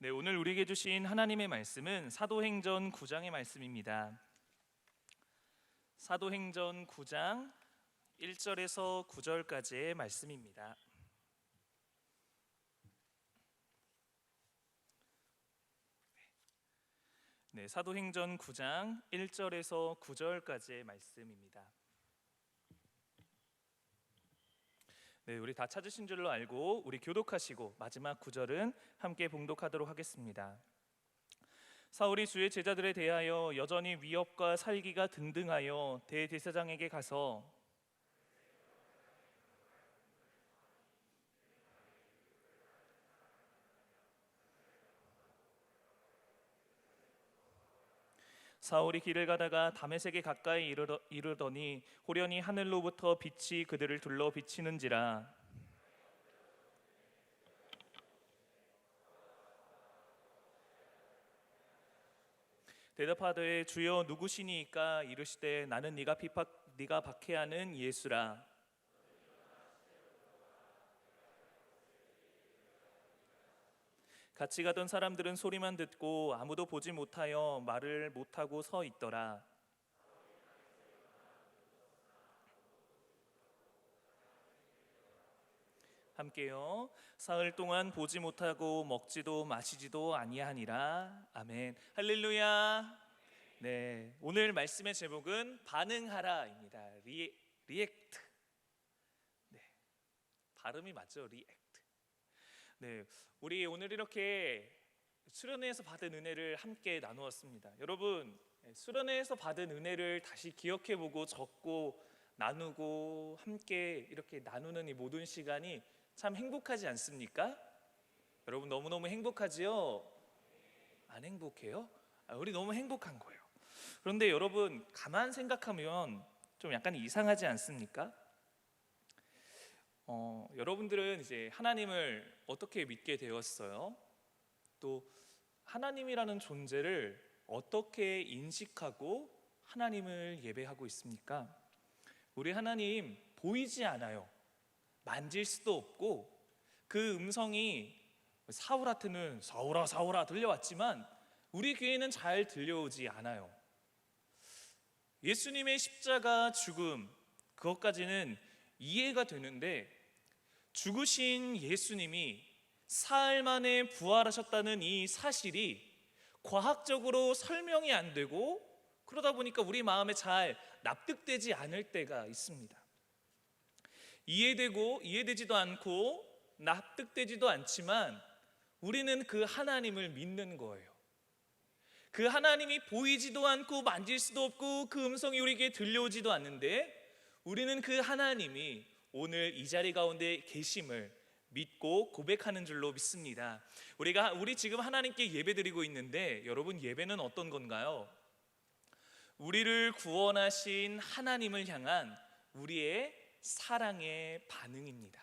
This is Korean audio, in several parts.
네, 오늘 우리에게 주신 하나님의 말씀은 사도행전 9장의 말씀입니다. 사도행전 9장 1절에서 9절까지의 말씀입니다. 네, 사도행전 9장 1절에서 9절까지의 말씀입니다. 네, 우리 다 찾으신 줄로 알고 우리 교독하시고 마지막 9절은 함께 봉독하도록 하겠습니다. 사울이 주의 제자들에 대하여 여전히 위협과 살기가 등등하여 대제사장에게 가서 사울이 길을 가다가 다메섹에 가까이 이르더니 호련히 하늘로부터 빛이 그들을 둘러 비치는지라. 대답하되 주여 누구시니까? 이르시되 나는 네가 박해하는 예수라. 같이 가던 사람들은 소리만 듣고 아무도 보지 못하여 말을 못하고 서 있더라. 함께요. 사흘 동안 보지 못하고 먹지도 마시지도 아니하니라. 아멘. 할렐루야. 네, 오늘 말씀의 제목은 반응하라입니다. 리액트. 네, 발음이 맞죠? 리액트. 네, 우리 오늘 이렇게 수련회에서 받은 은혜를 함께 나누었습니다. 여러분, 수련회에서 받은 은혜를 다시 기억해보고 적고 나누고 함께 이렇게 나누는 이 모든 시간이 참 행복하지 않습니까? 여러분 너무너무 행복하지요? 안 행복해요? 우리 너무 행복한 거예요. 그런데 여러분 가만 생각하면 좀 약간 이상하지 않습니까? 여러분들은 이제 하나님을 어떻게 믿게 되었어요? 또 하나님이라는 존재를 어떻게 인식하고 하나님을 예배하고 있습니까? 우리 하나님 보이지 않아요. 만질 수도 없고 그 음성이 사울한테는 사울아 사울아 들려왔지만 우리 귀에는 잘 들려오지 않아요. 예수님의 십자가 죽음 그것까지는 이해가 되는데 죽으신 예수님이 사흘 만에 부활하셨다는 이 사실이 과학적으로 설명이 안 되고 그러다 보니까 우리 마음에 잘 납득되지 않을 때가 있습니다. 이해되지도 않고 납득되지도 않지만 우리는 그 하나님을 믿는 거예요. 그 하나님이 보이지도 않고 만질 수도 없고 그 음성이 우리에게 들려오지도 않는데 우리는 그 하나님이 오늘 이 자리 가운데 계심을 믿고 고백하는 줄로 믿습니다. 우리 지금 하나님께 예배드리고 있는데 여러분 예배는 어떤 건가요? 우리를 구원하신 하나님을 향한 우리의 사랑의 반응입니다.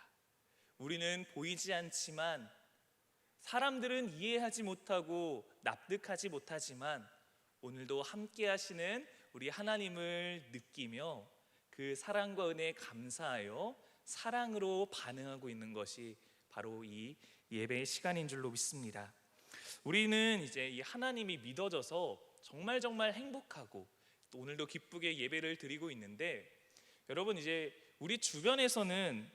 우리는 보이지 않지만 사람들은 이해하지 못하고 납득하지 못하지만 오늘도 함께 하시는 우리 하나님을 느끼며 그 사랑과 은혜에 감사하여 사랑으로 반응하고 있는 것이 바로 이 예배의 시간인 줄로 믿습니다. 우리는 이제 이 하나님이 믿어져서 정말 행복하고 또 오늘도 기쁘게 예배를 드리고 있는데 여러분 이제 우리 주변에서는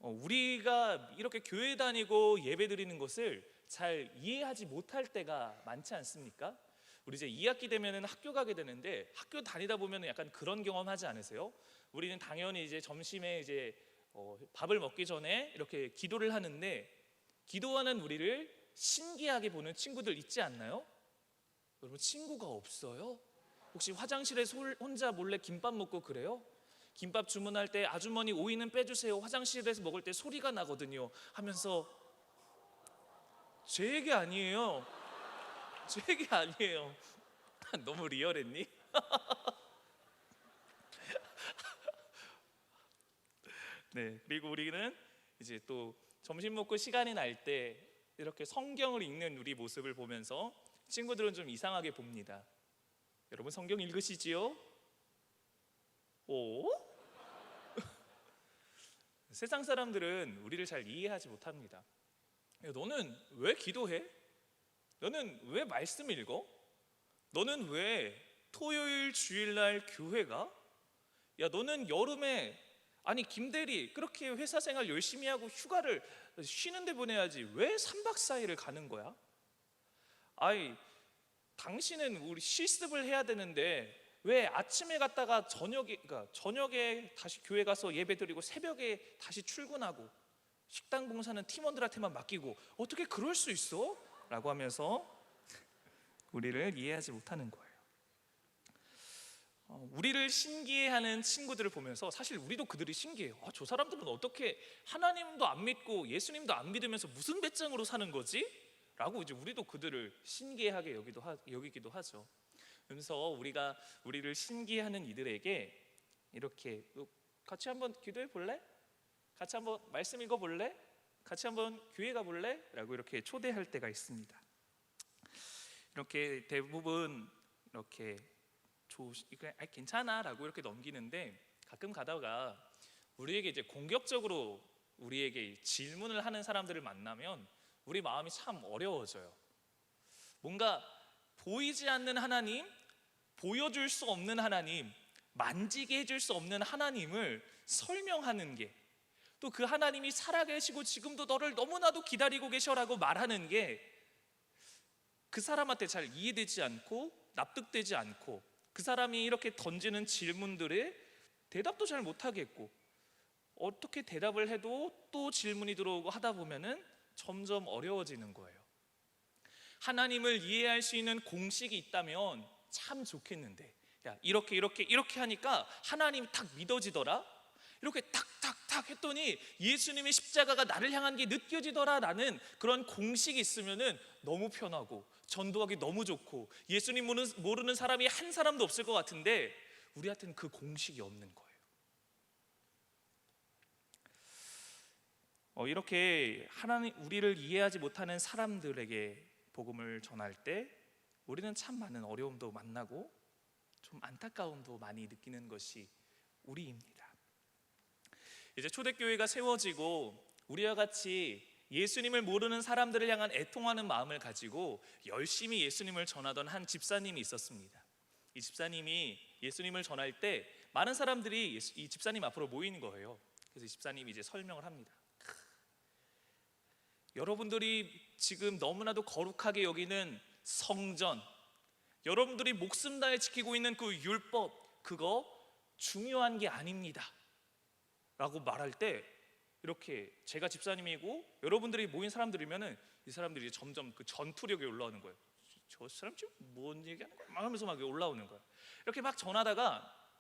우리가 이렇게 교회 다니고 예배 드리는 것을 잘 이해하지 못할 때가 많지 않습니까? 우리 이제 2학기 되면은 학교 가게 되는데 학교 다니다 보면 약간 그런 경험 하지 않으세요? 우리는 당연히 이제 점심에 이제 밥을 먹기 전에 이렇게 기도를 하는데 기도하는 우리를 신기하게 보는 친구들 있지 않나요? 여러분 친구가 없어요? 혹시 화장실에서 혼자 몰래 김밥 먹고 그래요? 김밥 주문할 때 아주머니 오이는 빼주세요. 화장실에서 먹을 때 소리가 나거든요 하면서 제 얘기 아니에요. 제 얘기 아니에요. 너무 리얼했니? 네, 그리고 우리는 이제 또 점심 먹고 시간이 날 때 이렇게 성경을 읽는 우리 모습을 보면서 친구들은 좀 이상하게 봅니다. 여러분 성경 읽으시지요? 오? 세상 사람들은 우리를 잘 이해하지 못합니다. 너는 왜 기도해? 너는 왜 말씀 읽어? 너는 왜 토요일 주일날 교회 가? 야, 너는 여름에 아니 김대리 그렇게 회사 생활 열심히 하고 휴가를 쉬는데 보내야지 왜 3박 4일을 가는 거야? 아이, 당신은 우리 실습을 해야 되는데 왜 아침에 갔다가 저녁에 다시 교회 가서 예배 드리고 새벽에 다시 출근하고 식당 봉사는 팀원들한테만 맡기고 어떻게 그럴 수 있어? 라고 하면서 우리를 이해하지 못하는 거예요. 우리를 신기해하는 친구들을 보면서 사실 우리도 그들이 신기해요. 저 사람들은 어떻게 하나님도 안 믿고 예수님도 안 믿으면서 무슨 배짱으로 사는 거지? 라고 이제 우리도 그들을 신기하게 여기기도 하죠. 그래서 우리가 우리를 신기해하는 이들에게 이렇게 같이 한번 기도해 볼래? 같이 한번 말씀 읽어 볼래? 같이 한번 교회 가 볼래? 라고 이렇게 초대할 때가 있습니다. 이렇게 대부분 이렇게 괜찮아 라고 이렇게 넘기는데, 가끔 가다가 우리에게 이제 공격적으로 우리에게 질문을 하는 사람들을 만나면 우리 마음이 참 어려워져요. 뭔가 보이지 않는 하나님, 보여줄 수 없는 하나님, 만지게 해줄 수 없는 하나님을 설명하는 게, 또 그 하나님이 살아계시고 지금도 너를 너무나도 기다리고 계셔라고 말하는 게 그 사람한테 잘 이해되지 않고 납득되지 않고, 그 사람이 이렇게 던지는 질문들에 대답도 잘 못하겠고, 어떻게 대답을 해도 또 질문이 들어오고 하다 보면은 점점 어려워지는 거예요. 하나님을 이해할 수 있는 공식이 있다면 참 좋겠는데, 야, 이렇게 하니까 하나님이 딱 믿어지더라, 이렇게 탁탁탁 했더니 예수님의 십자가가 나를 향한 게 느껴지더라 라는 그런 공식이 있으면은 너무 편하고 전도하기 너무 좋고 예수님 모르는 사람이 한 사람도 없을 것 같은데, 우리한테는 그 공식이 없는 거예요. 이렇게 하나님, 우리를 이해하지 못하는 사람들에게 복음을 전할 때 우리는 참 많은 어려움도 만나고 좀 안타까움도 많이 느끼는 것이 우리입니다. 이제 초대교회가 세워지고 우리와 같이 예수님을 모르는 사람들을 향한 애통하는 마음을 가지고 열심히 예수님을 전하던 한 집사님이 있었습니다. 이 집사님이 예수님을 전할 때 많은 사람들이 이 집사님 앞으로 모이는 거예요. 그래서 이 집사님이 이제 설명을 합니다. 여러분들이 지금 너무나도 거룩하게 여기는 성전, 여러분들이 목숨 다해 지키고 있는 그 율법, 그거 중요한 게 아닙니다 라고 말할 때, 이렇게 제가 집사님이고 여러분들이 모인 사람들이면은 이 사람들이 점점 그 전투력이 올라오는 거예요. 저 사람 지금 뭔 얘기하는 거야? 막 하면서 막 올라오는 거예요. 이렇게 막 전하다가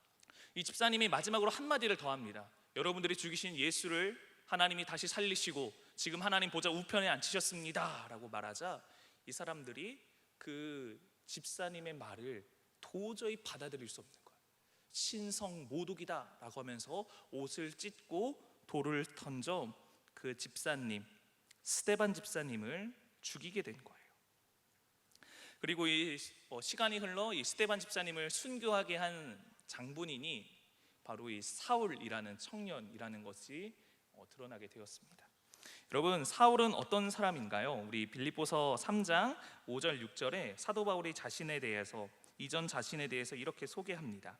이 집사님이 마지막으로 한마디를 더 합니다. 여러분들이 죽이신 예수를 하나님이 다시 살리시고 지금 하나님 보좌 우편에 앉히셨습니다 라고 말하자, 이 사람들이 그 집사님의 말을 도저히 받아들일 수 없는 거예요. 신성 모독이다 라고 하면서 옷을 찢고 돌을 던져 그 집사님, 스데반 집사님을 죽이게 된 거예요. 그리고 시간이 흘러 이 스데반 집사님을 순교하게 한 장본인이 바로 이 사울이라는 청년이라는 것이 드러나게 되었습니다. 여러분, 사울은 어떤 사람인가요? 우리 빌립보서 3장 5절 6절에 사도 바울이 이전 자신에 대해서 이렇게 소개합니다.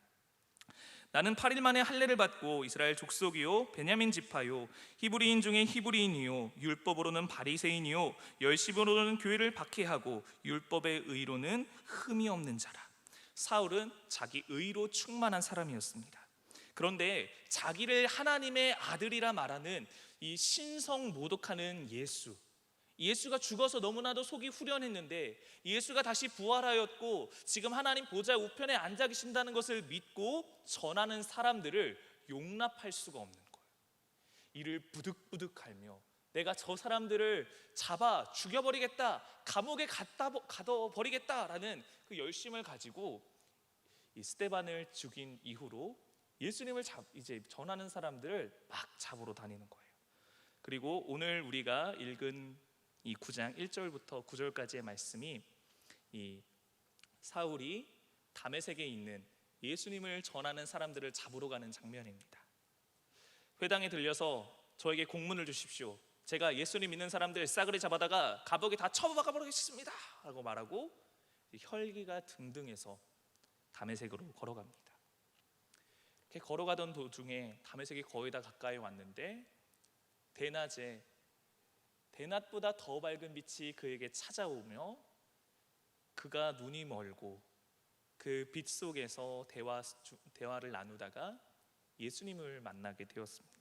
나는 8일 만에 할례를 받고 이스라엘 족속이요 베냐민 지파요 히브리인 중에 히브리인이요 율법으로는 바리새인이요 열심으로는 교회를 박해하고 율법의 의로는 흠이 없는 자라. 사울은 자기 의로 충만한 사람이었습니다. 그런데 자기를 하나님의 아들이라 말하는 이 신성 모독하는 예수가 죽어서 너무나도 속이 후련했는데, 예수가 다시 부활하였고 지금 하나님 보좌 우편에 앉아 계신다는 것을 믿고 전하는 사람들을 용납할 수가 없는 거예요. 이를 부득부득하며 내가 저 사람들을 잡아 죽여버리겠다, 감옥에 가둬버리겠다라는 그 열심을 가지고 이 스데반을 죽인 이후로 예수님을 이제 전하는 사람들을 막 잡으러 다니는 거예요. 그리고 오늘 우리가 읽은 이 9장 1절부터 9절까지의 말씀이 이 사울이 다메섹에 있는 예수님을 전하는 사람들을 잡으러 가는 장면입니다. 회당에 들려서 저에게 공문을 주십시오, 제가 예수님 믿는 사람들 싸그리 잡아다가 감옥에 다 처박아 버리겠습니다 라고 말하고 혈기가 등등해서 다메섹으로 걸어갑니다. 이렇게 걸어가던 도중에 다메섹이 거의 다 가까이 왔는데 대낮에 대낮보다 더 밝은 빛이 그에게 찾아오며 그가 눈이 멀고 그 빛 속에서 대화를 나누다가 예수님을 만나게 되었습니다.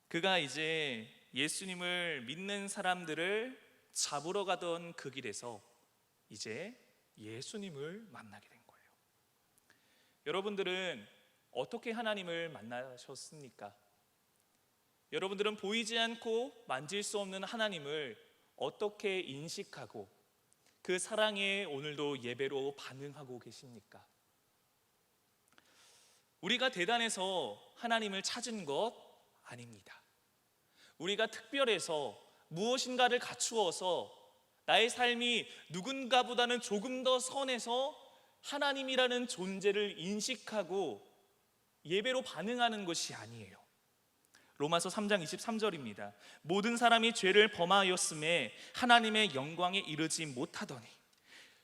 그가 이제 예수님을 믿는 사람들을 잡으러 가던 그 길에서 이제 예수님을 만나게 된 거예요. 여러분들은 어떻게 하나님을 만나셨습니까? 여러분들은 보이지 않고 만질 수 없는 하나님을 어떻게 인식하고 그 사랑에 오늘도 예배로 반응하고 계십니까? 우리가 대단해서 하나님을 찾은 것 아닙니다. 우리가 특별해서 무엇인가를 갖추어서 나의 삶이 누군가보다는 조금 더 선해서 하나님이라는 존재를 인식하고 예배로 반응하는 것이 아니에요. 로마서 3장 23절입니다. 모든 사람이 죄를 범하였음에 하나님의 영광에 이르지 못하더니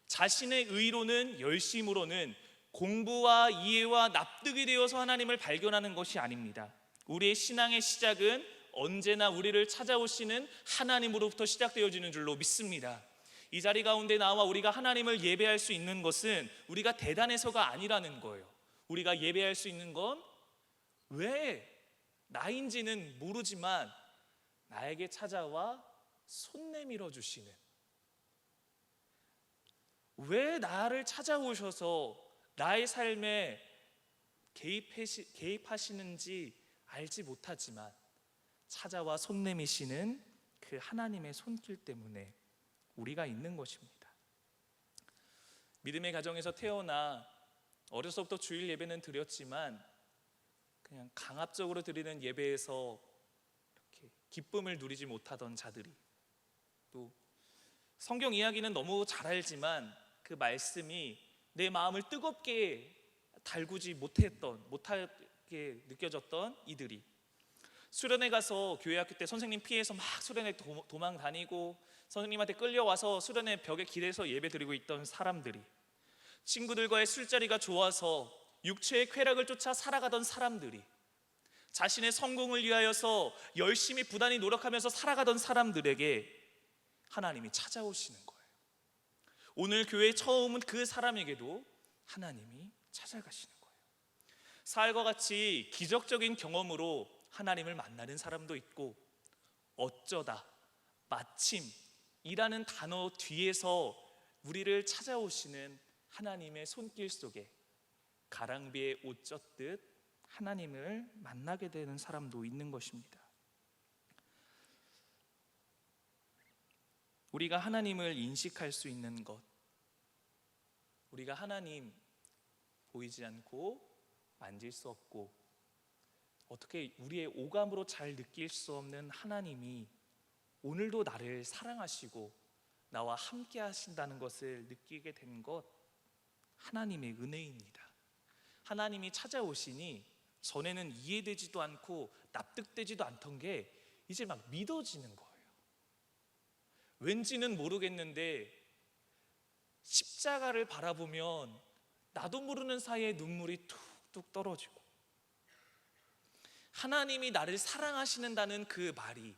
자신의 의로는 열심으로는 공부와 이해와 납득이 되어서 하나님을 발견하는 것이 아닙니다. 우리의 신앙의 시작은 언제나 우리를 찾아오시는 하나님으로부터 시작되어지는 줄로 믿습니다. 이 자리 가운데 나와 우리가 하나님을 예배할 수 있는 것은 우리가 대단해서가 아니라는 거예요. 우리가 예배할 수 있는 건 왜 나인지는 모르지만 나에게 찾아와 손 내밀어 주시는, 왜 나를 찾아오셔서 나의 삶에 개입하시는지 알지 못하지만 찾아와 손 내미시는 그 하나님의 손길 때문에 우리가 있는 것입니다. 믿음의 가정에서 태어나 어려서부터 주일 예배는 드렸지만 그냥 강압적으로 드리는 예배에서 이렇게 기쁨을 누리지 못하던 자들이, 또 성경 이야기는 너무 잘 알지만 그 말씀이 내 마음을 뜨겁게 달구지 못하게 느껴졌던 이들이, 수련회 가서 교회 학교 때 선생님 피해서 막 수련회 도망 다니고 선생님한테 끌려와서 수련회 벽에 길에서 예배 드리고 있던 사람들이, 친구들과의 술자리가 좋아서 육체의 쾌락을 쫓아 살아가던 사람들이, 자신의 성공을 위하여서 열심히 부단히 노력하면서 살아가던 사람들에게 하나님이 찾아오시는 거예요. 오늘 교회에 처음 온 그 사람에게도 하나님이 찾아가시는 거예요. 사흘과 같이 기적적인 경험으로 하나님을 만나는 사람도 있고, 어쩌다 마침이라는 단어 뒤에서 우리를 찾아오시는 하나님의 손길 속에 가랑비에 옷 젖듯 하나님을 만나게 되는 사람도 있는 것입니다. 우리가 하나님을 인식할 수 있는 것, 우리가 하나님 보이지 않고 만질 수 없고 어떻게 우리의 오감으로 잘 느낄 수 없는 하나님이 오늘도 나를 사랑하시고 나와 함께 하신다는 것을 느끼게 된 것, 하나님의 은혜입니다. 하나님이 찾아오시니 전에는 이해되지도 않고 납득되지도 않던 게 이제 막 믿어지는 거예요. 왠지는 모르겠는데 십자가를 바라보면 나도 모르는 사이에 눈물이 툭툭 떨어지고, 하나님이 나를 사랑하시는다는 그 말이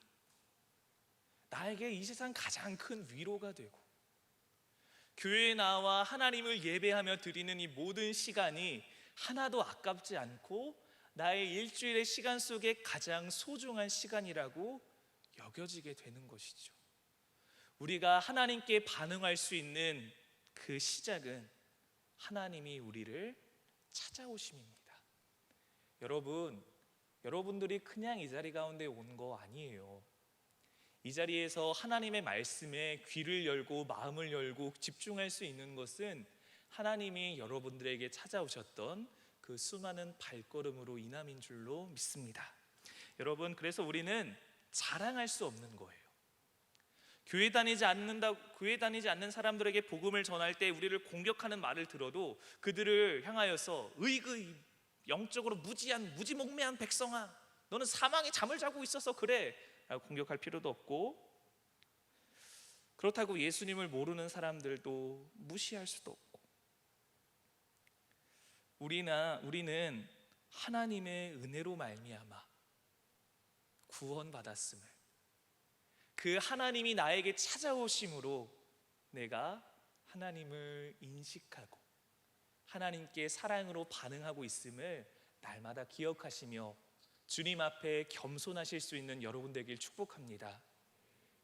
나에게 이 세상 가장 큰 위로가 되고, 교회에 나와 하나님을 예배하며 드리는 이 모든 시간이 하나도 아깝지 않고 나의 일주일의 시간 속에 가장 소중한 시간이라고 여겨지게 되는 것이죠. 우리가 하나님께 반응할 수 있는 그 시작은 하나님이 우리를 찾아오심입니다. 여러분들이 그냥 이 자리 가운데 온 거 아니에요. 이 자리에서 하나님의 말씀에 귀를 열고 마음을 열고 집중할 수 있는 것은 하나님이 여러분들에게 찾아오셨던 그 수많은 발걸음으로 인함인 줄로 믿습니다. 여러분, 그래서 우리는 자랑할 수 없는 거예요. 교회 다니지 않는 사람들에게 복음을 전할 때 우리를 공격하는 말을 들어도 그들을 향하여서 의그 영적으로 무지몽매한 백성아, 너는 사망의 잠을 자고 있어서 그래 라고 공격할 필요도 없고, 그렇다고 예수님을 모르는 사람들도 무시할 수도 없고, 우리는 하나님의 은혜로 말미암아 구원받았음을, 그 하나님이 나에게 찾아오심으로 내가 하나님을 인식하고 하나님께 사랑으로 반응하고 있음을 날마다 기억하시며 주님 앞에 겸손하실 수 있는 여러분 되길 축복합니다.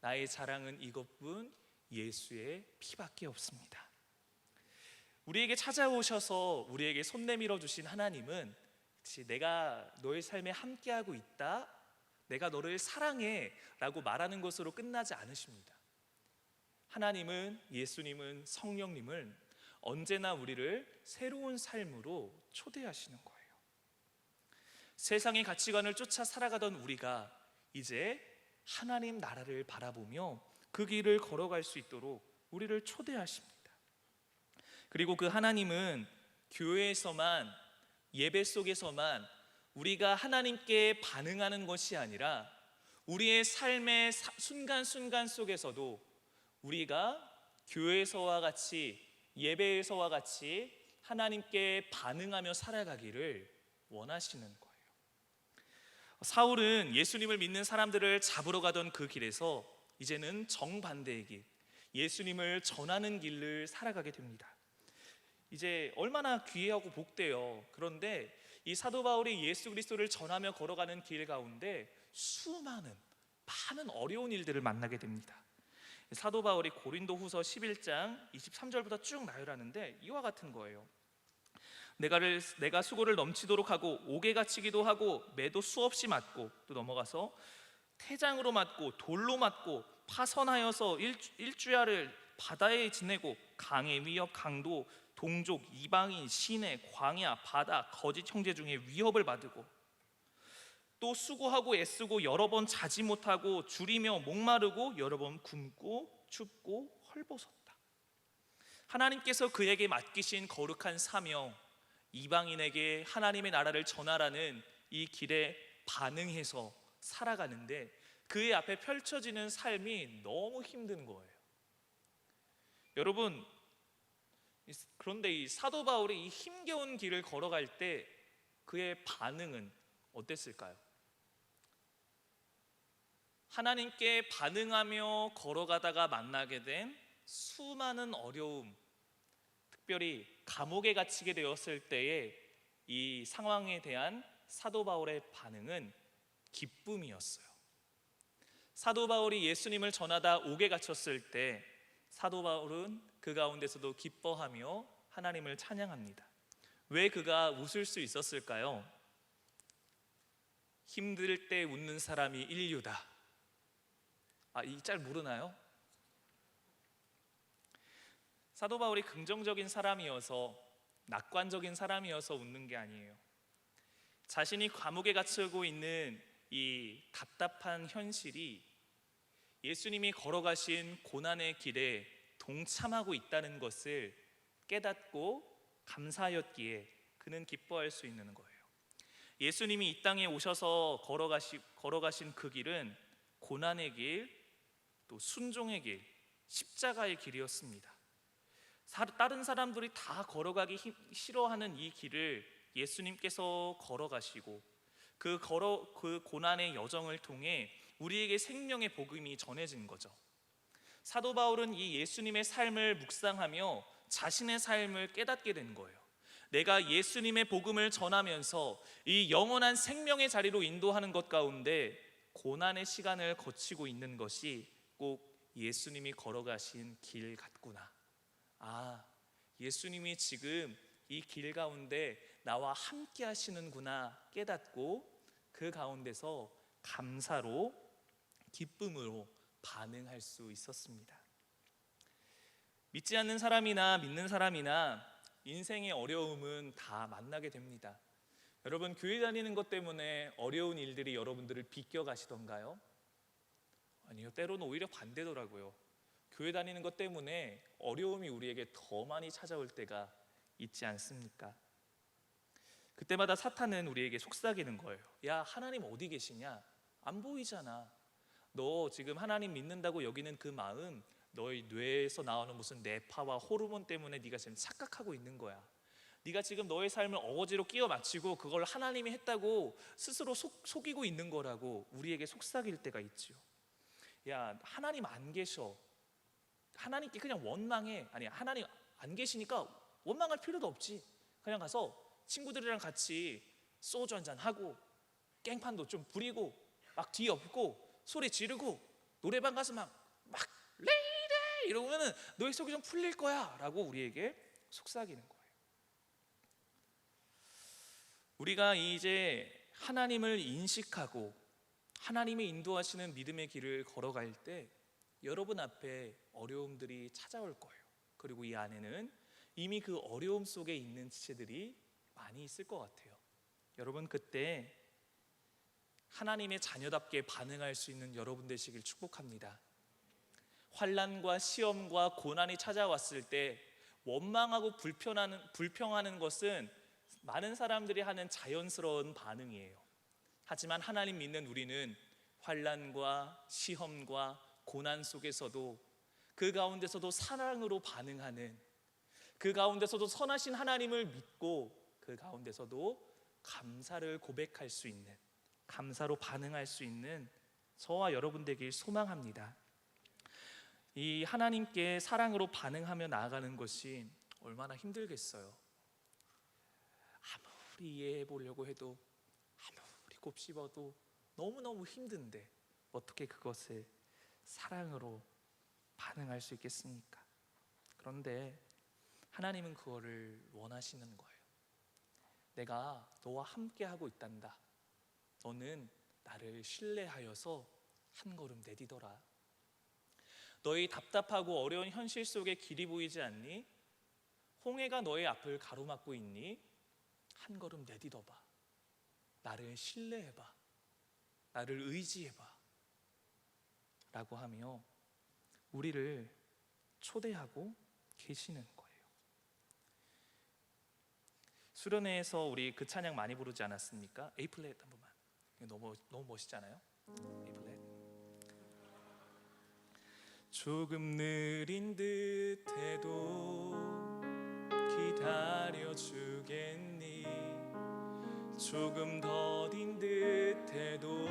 나의 자랑은 이것뿐 예수의 피밖에 없습니다. 우리에게 찾아오셔서 우리에게 손 내밀어 주신 하나님은 내가 너의 삶에 함께하고 있다, 내가 너를 사랑해 라고 말하는 것으로 끝나지 않으십니다. 하나님은, 예수님은, 성령님은 언제나 우리를 새로운 삶으로 초대하시는 거예요. 세상의 가치관을 쫓아 살아가던 우리가 이제 하나님 나라를 바라보며 그 길을 걸어갈 수 있도록 우리를 초대하십니다. 그리고 그 하나님은 교회에서만, 예배 속에서만 우리가 하나님께 반응하는 것이 아니라 우리의 삶의 순간순간 속에서도 우리가 교회에서와 같이, 예배에서와 같이 하나님께 반응하며 살아가기를 원하시는 거예요. 사울은 예수님을 믿는 사람들을 잡으러 가던 그 길에서 이제는 정반대의 길, 예수님을 전하는 길을 살아가게 됩니다. 이제 얼마나 귀하고 복돼요. 그런데 이 사도 바울이 예수 그리스도를 전하며 걸어가는 길 가운데 많은 어려운 일들을 만나게 됩니다. 사도 바울이 고린도후서 11장 23절부터 쭉 나열하는데 이와 같은 거예요. 내가 수고를 넘치도록 하고 옥에 갇히기도 하고 매도 수없이 맞고, 또 넘어가서 태장으로 맞고 돌로 맞고 파선하여서 일주야를 바다에 지내고 강의 위협, 강도, 동족, 이방인, 시내, 광야, 바다, 거짓 형제 중에 위협을 받고, 또 수고하고 애쓰고 여러 번 자지 못하고 줄이며 목마르고 여러 번 굶고 춥고 헐벗었다. 하나님께서 그에게 맡기신 거룩한 사명, 이방인에게 하나님의 나라를 전하라는 이 길에 반응해서 살아가는데 그의 앞에 펼쳐지는 삶이 너무 힘든 거예요. 여러분, 그런데 이 사도 바울이 이 힘겨운 길을 걸어갈 때 그의 반응은 어땠을까요? 하나님께 반응하며 걸어가다가 만나게 된 수많은 어려움, 특별히 감옥에 갇히게 되었을 때의 이 상황에 대한 사도 바울의 반응은 기쁨이었어요. 사도 바울이 예수님을 전하다 옥에 갇혔을 때 사도 바울은 그 가운데서도 기뻐하며 하나님을 찬양합니다. 왜 그가 웃을 수 있었을까요? 힘들 때 웃는 사람이 인류다. 이 짤 모르나요? 사도 바울이 긍정적인 사람이어서, 낙관적인 사람이어서 웃는 게 아니에요. 자신이 감옥에 갇히고 있는 이 답답한 현실이 예수님이 걸어가신 고난의 길에 동참하고 있다는 것을 깨닫고 감사하였기에 그는 기뻐할 수 있는 거예요. 예수님이 이 땅에 오셔서 걸어가신 그 길은 고난의 길, 또 순종의 길, 십자가의 길이었습니다. 다른 사람들이 다 걸어가기 싫어하는 이 길을 예수님께서 걸어가시고 그 고난의 여정을 통해 우리에게 생명의 복음이 전해진 거죠. 사도 바울은 이 예수님의 삶을 묵상하며 자신의 삶을 깨닫게 된 거예요. 내가 예수님의 복음을 전하면서 이 영원한 생명의 자리로 인도하는 것 가운데 고난의 시간을 거치고 있는 것이 꼭 예수님이 걸어가신 길 같구나. 예수님이 지금 이 길 가운데 나와 함께 하시는구나 깨닫고 그 가운데서 감사로, 기쁨으로 반응할 수 있었습니다. 믿지 않는 사람이나 믿는 사람이나 인생의 어려움은 다 만나게 됩니다. 여러분, 교회 다니는 것 때문에 어려운 일들이 여러분들을 비껴가시던가요? 아니요, 때로는 오히려 반대더라고요. 교회 다니는 것 때문에 어려움이 우리에게 더 많이 찾아올 때가 있지 않습니까? 그때마다 사탄은 우리에게 속삭이는 거예요. 야, 하나님 어디 계시냐? 안 보이잖아. 너 지금 하나님 믿는다고 여기는 그 마음, 너의 뇌에서 나오는 무슨 뇌파와 호르몬 때문에 네가 지금 착각하고 있는 거야. 네가 지금 너의 삶을 어거지로 끼워 맞추고 그걸 하나님이 했다고 스스로 속이고 있는 거라고 우리에게 속삭일 때가 있지요. 야, 하나님 안 계셔. 하나님께 그냥 원망해. 아니, 하나님 안 계시니까 원망할 필요도 없지. 그냥 가서 친구들이랑 같이 소주 한잔 하고 깽판도 좀 부리고 막 뒤엎고 소리 지르고 노래방 가서 막 레이레 이러면은 너의 속이 좀 풀릴 거야 라고 우리에게 속삭이는 거예요. 우리가 이제 하나님을 인식하고 하나님의 인도하시는 믿음의 길을 걸어갈 때 여러분 앞에 어려움들이 찾아올 거예요. 그리고 이 안에는 이미 그 어려움 속에 있는 지체들이 많이 있을 것 같아요. 여러분, 그때 하나님의 자녀답게 반응할 수 있는 여러분 되시길 축복합니다. 환난과 시험과 고난이 찾아왔을 때 원망하고 불평하는 것은 많은 사람들이 하는 자연스러운 반응이에요. 하지만 하나님 믿는 우리는 환난과 시험과 고난 속에서도 그 가운데서도 사랑으로 반응하는, 그 가운데서도 선하신 하나님을 믿고 그 가운데서도 감사를 고백할 수 있는, 감사로 반응할 수 있는 저와 여러분 되길 소망합니다. 이 하나님께 사랑으로 반응하며 나아가는 것이 얼마나 힘들겠어요. 아무리 이해해 보려고 해도, 아무리 곱씹어도 너무너무 힘든데 어떻게 그것을 사랑으로 반응할 수 있겠습니까? 그런데 하나님은 그거를 원하시는 거예요. 내가 너와 함께 하고 있단다. 너는 나를 신뢰하여서 한 걸음 내디더라. 너희 답답하고 어려운 현실 속에 길이 보이지 않니? 홍해가 너의 앞을 가로막고 있니? 한 걸음 내디뎌봐. 나를 신뢰해봐. 나를 의지해봐. 라고 하며 우리를 초대하고 계시는 거예요. 수련회에서 우리 그 찬양 많이 부르지 않았습니까? A 플랫 한 번만. 너무 멋있잖아요. A 플랫. 조금 느린 듯해도 기다려주겠니? 조금 더딘 듯해도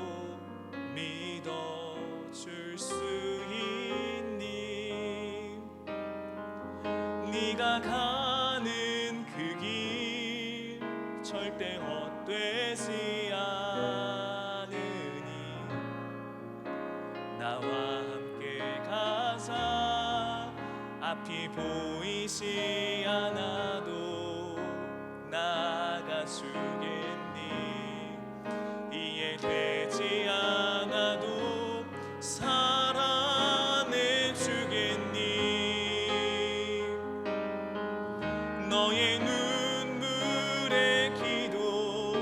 믿어줄 수 있니? 네가 가는 그 길 절대 헛되지 않으니 나와 함께 가자. 앞이 보이지 않아도 나아가주겠니? 이해되지 않아도 사랑해주겠니? 너의 눈물의 기도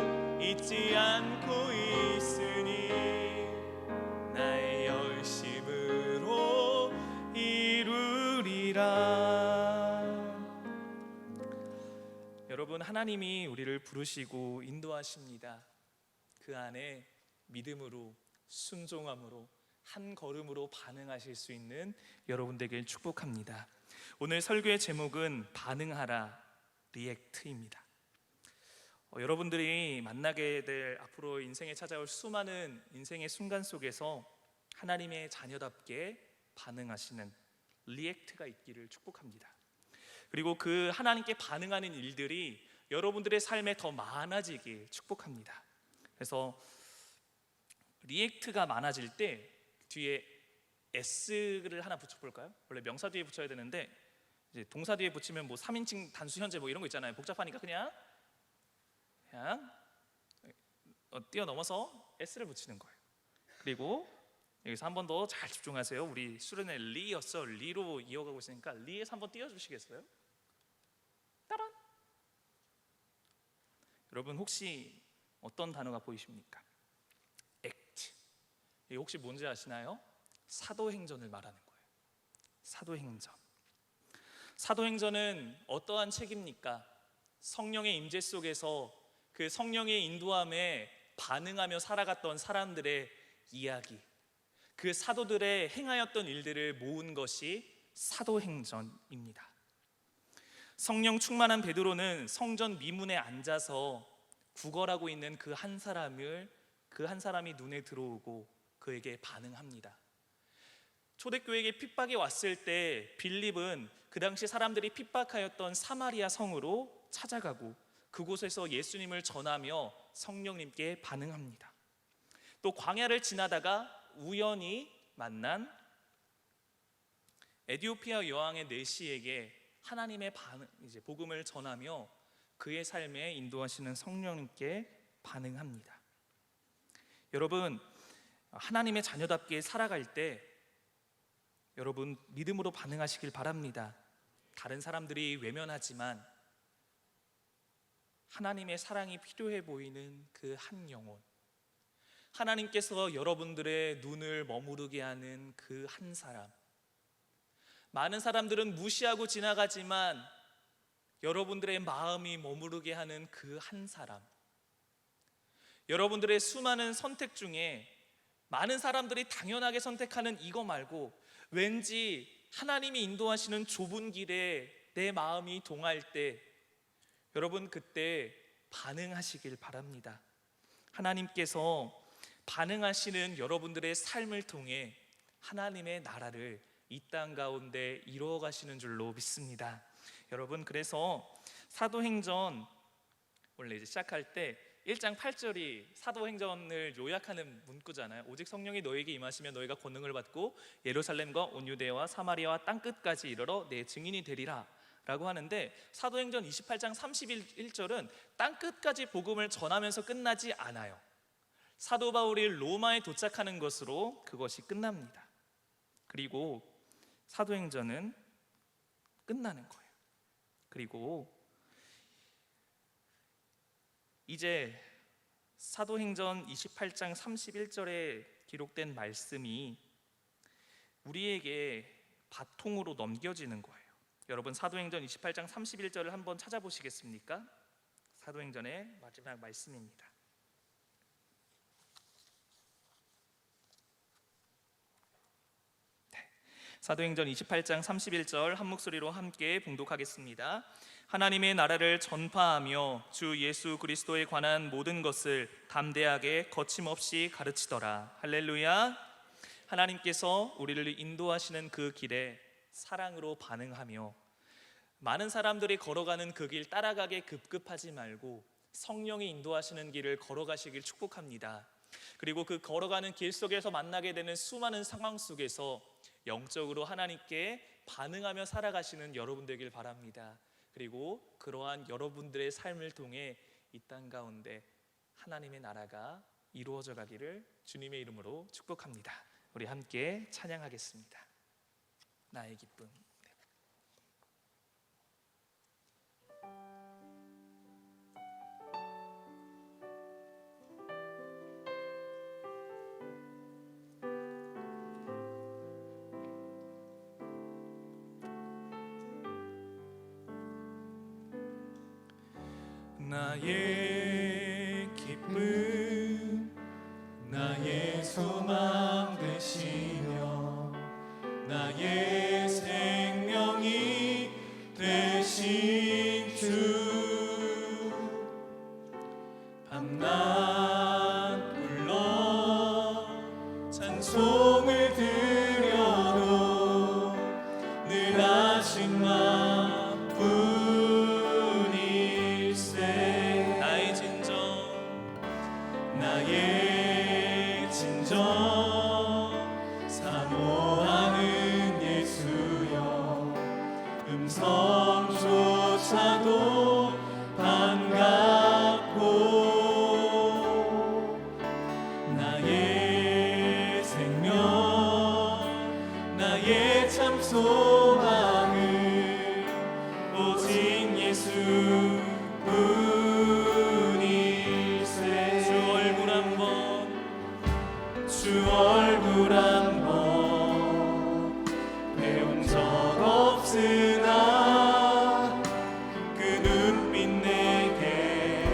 잊지 않고 있으니 나의 열심으로 이루리라. 여러분, 하나님이 우리를 부르시고 인도하십니다. 그 안에 믿음으로, 순종함으로, 한 걸음으로 반응하실 수 있는 여러분 되길 축복합니다. 오늘 설교의 제목은 반응하라, 리액트입니다. 여러분들이 만나게 될 앞으로 인생에 찾아올 수많은 인생의 순간 속에서 하나님의 자녀답게 반응하시는 리액트가 있기를 축복합니다. 그리고 그 하나님께 반응하는 일들이 여러분들의 삶에 더 많아지길 축복합니다. 그래서 리액트가 많아질 때 뒤에 S를 하나 붙여볼까요? 원래 명사 뒤에 붙여야 되는데 이제 동사 뒤에 붙이면 뭐 3인칭 단수 현재 뭐 이런 거 있잖아요. 복잡하니까 그냥 뛰어넘어서 S를 붙이는 거예요. 그리고 여기서 한 번 더 잘 집중하세요. 우리 수련회 리였어. 리로 이어가고 있으니까 리에서 한번 띄워주시겠어요? 따란. 여러분, 혹시 어떤 단어가 보이십니까? act. 이게 혹시 뭔지 아시나요? 사도행전을 말하는 거예요. 사도행전. 사도행전은 어떠한 책입니까? 성령의 임재 속에서 그 성령의 인도함에 반응하며 살아갔던 사람들의 이야기, 그 사도들의 행하였던 일들을 모은 것이 사도행전입니다. 성령 충만한 베드로는 성전 미문에 앉아서 구걸하고 있는 그 한 사람이 눈에 들어오고 그에게 반응합니다. 초대교회에게 핍박이 왔을 때 빌립은 그 당시 사람들이 핍박하였던 사마리아 성으로 찾아가고 그곳에서 예수님을 전하며 성령님께 반응합니다. 또 광야를 지나다가 우연히 만난 에티오피아 여왕의 내시에게 하나님의 복음을 전하며 그의 삶에 인도하시는 성령님께 반응합니다. 여러분, 하나님의 자녀답게 살아갈 때 여러분 믿음으로 반응하시길 바랍니다. 다른 사람들이 외면하지만 하나님의 사랑이 필요해 보이는 그 한 영혼, 하나님께서 여러분들의 눈을 머무르게 하는 그 한 사람, 많은 사람들은 무시하고 지나가지만 여러분들의 마음이 머무르게 하는 그 한 사람, 여러분들의 수많은 선택 중에 많은 사람들이 당연하게 선택하는 이거 말고 왠지 하나님이 인도하시는 좁은 길에 내 마음이 동할 때 여러분 그때 반응하시길 바랍니다. 하나님께서 반응하시는 여러분들의 삶을 통해 하나님의 나라를 이 땅 가운데 이루어 가시는 줄로 믿습니다. 여러분, 그래서 사도행전 원래 이제 시작할 때 1장 8절이 사도행전을 요약하는 문구잖아요. 오직 성령이 너에게 임하시면 너희가 권능을 받고 예루살렘과 온 유대와 사마리아와 땅끝까지 이르러 내 증인이 되리라 라고 하는데, 사도행전 28장 31절은 땅끝까지 복음을 전하면서 끝나지 않아요. 사도 바울이 로마에 도착하는 것으로 그것이 끝납니다. 그리고 사도행전은 끝나는 거예요. 그리고 이제 사도행전 28장 31절에 기록된 말씀이 우리에게 바통으로 넘겨지는 거예요. 여러분, 사도행전 28장 31절을 한번 찾아보시겠습니까? 사도행전의 마지막 말씀입니다. 사도행전 28장 31절 한 목소리로 함께 봉독하겠습니다. 하나님의 나라를 전파하며 주 예수 그리스도에 관한 모든 것을 담대하게 거침없이 가르치더라. 할렐루야. 하나님께서 우리를 인도하시는 그 길에 사랑으로 반응하며 많은 사람들이 걸어가는 그 길 따라가게 급급하지 말고 성령이 인도하시는 길을 걸어가시길 축복합니다. 그리고 그 걸어가는 길 속에서 만나게 되는 수많은 상황 속에서 영적으로 하나님께 반응하며 살아가시는 여러분 되길 바랍니다. 그리고 그러한 여러분들의 삶을 통해 이 땅 가운데 하나님의 나라가 이루어져 가기를 주님의 이름으로 축복합니다. 우리 함께 찬양하겠습니다. 나의 기쁨. 나의 기쁨, 나의 소망 되시며 나의 생명이 되신 주, 밤낮 불러 찬송을 드려도 늘 하신 마뿐일세. 나의 진정 사모하는 예수여, 음성조차도 반갑고 나의 생명, 나의 참 소망은 오직 예수 뿐일세. 주 얼굴 한번 배운 적 없으나 그 눈빛 내게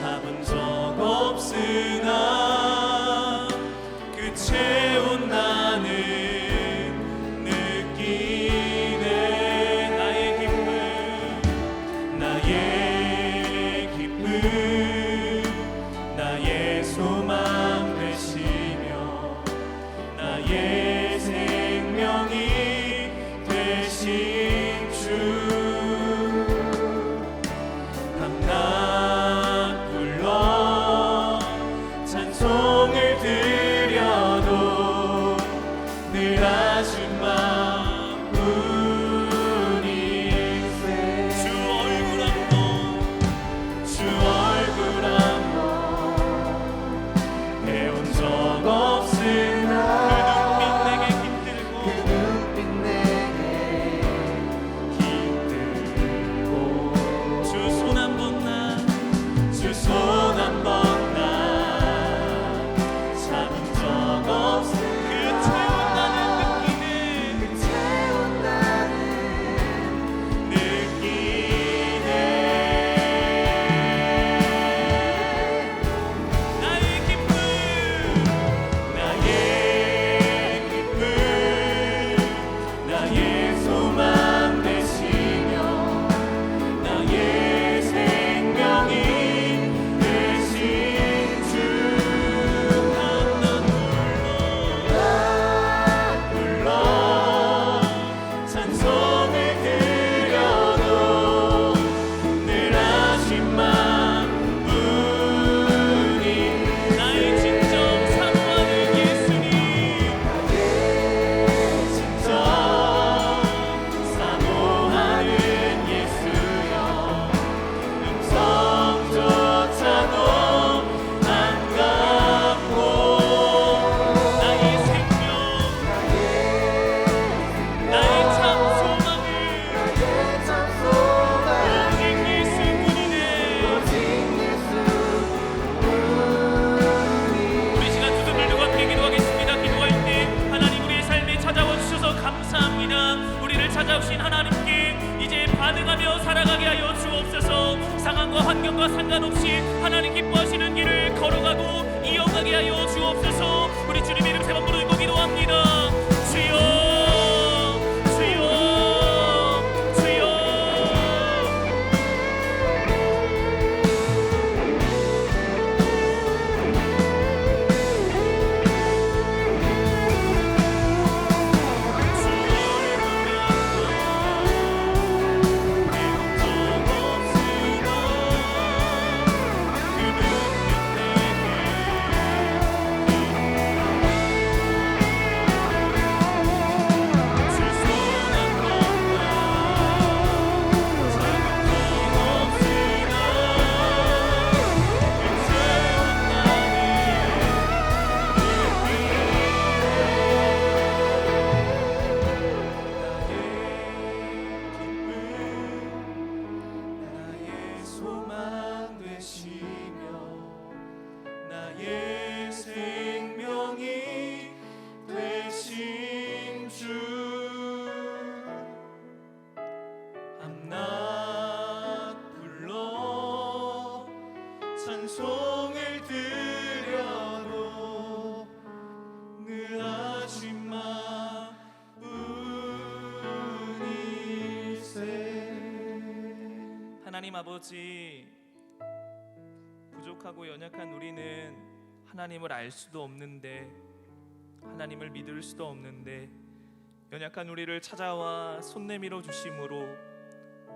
잡은 적 없으나 그 채운 나는 느끼네. 나의 기쁨 나의 소망 되시며 나의 생명이 되신 주. 밤낮 불러 찬송을 드려도 늘 하신 마음뿐일세. 주 얼굴 한번 배운 적 없으나 그 눈빛 내게 깃들고 주 손 한 번 나 잡은 적 없으나 그 채운 나는 느끼네. 나의 기쁨 나의 소망 되시며 나의 생명이 되신 주. 밤낮 불러 찬송을 드려도 늘 하신 마음뿐이. 나의 진정 사모하는 예수님, 진정 사모하는 예수여, 음성조차도 반갑고 나의 생명 나의 참 소망을 오직 예수뿐이네. 우리 시간 두 손을 들고 함께 기도하겠습니다. 기도할 때 하나님 우리의 삶에 찾아와 주셔서 감사합니다. 우리를 찾아오신 하나님께 이제 반응하며 살아가게 하여 주옵소서. 상황과 환경과 상관없이 하나님 기뻐하시는 길을 걸어가고 이어가게 하여 주옵소서. 우리 주님의 이름 세 번 부르고 기도합니다. 주여 주여 주여. 찬송을 드려도 늘 하신 마음뿐일세. 하나님 아버지, 부족하고 연약한 우리는 하나님을 알 수도 없는데, 하나님을 믿을 수도 없는데, 연약한 우리를 찾아와 손 내밀어 주심으로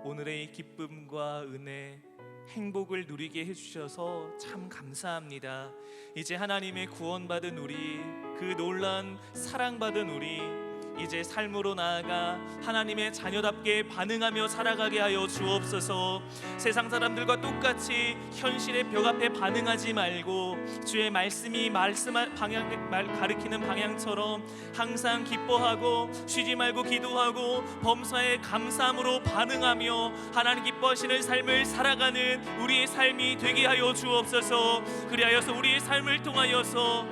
오늘의 기쁨과 은혜, 행복을 누리게 해주셔서 참 감사합니다. 이제 하나님의 구원받은 우리, 그 놀라운 사랑받은 우리, 이제 삶으로 나아가 하나님의 자녀답게 반응하며 살아가게 하여 주옵소서. 세상 사람들과 똑같이 현실의 벽 앞에 반응하지 말고 주의 말씀이 가리키는 방향처럼 항상 기뻐하고 쉬지 말고 기도하고 범사에 감사함으로 반응하며 하나님 기뻐하시는 삶을 살아가는 우리의 삶이 되게 하여 주옵소서. 그리하여서 우리의 삶을 통하여서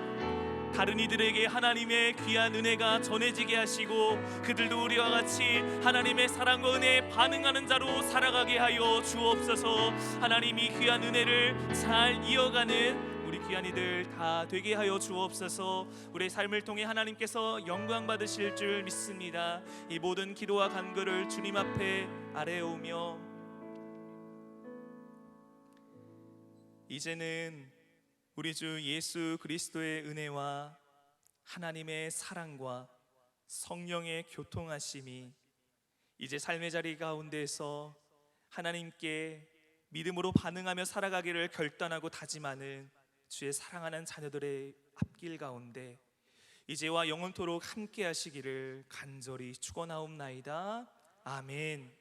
다른 이들에게 하나님의 귀한 은혜가 전해지게 하시고 그들도 우리와 같이 하나님의 사랑과 은혜에 반응하는 자로 살아가게 하여 주옵소서. 하나님이 귀한 은혜를 잘 이어가는 우리 귀한 이들 다 되게 하여 주옵소서. 우리의 삶을 통해 하나님께서 영광 받으실 줄 믿습니다. 이 모든 기도와 간구를 주님 앞에 아뢰오며 이제는 우리 주 예수 그리스도의 은혜와 하나님의 사랑과 성령의 교통하심이 이제 삶의 자리 가운데에서 하나님께 믿음으로 반응하며 살아가기를 결단하고 다짐하는 주의 사랑하는 자녀들의 앞길 가운데 이제와 영원토록 함께 하시기를 간절히 축원하옵나이다. 아멘.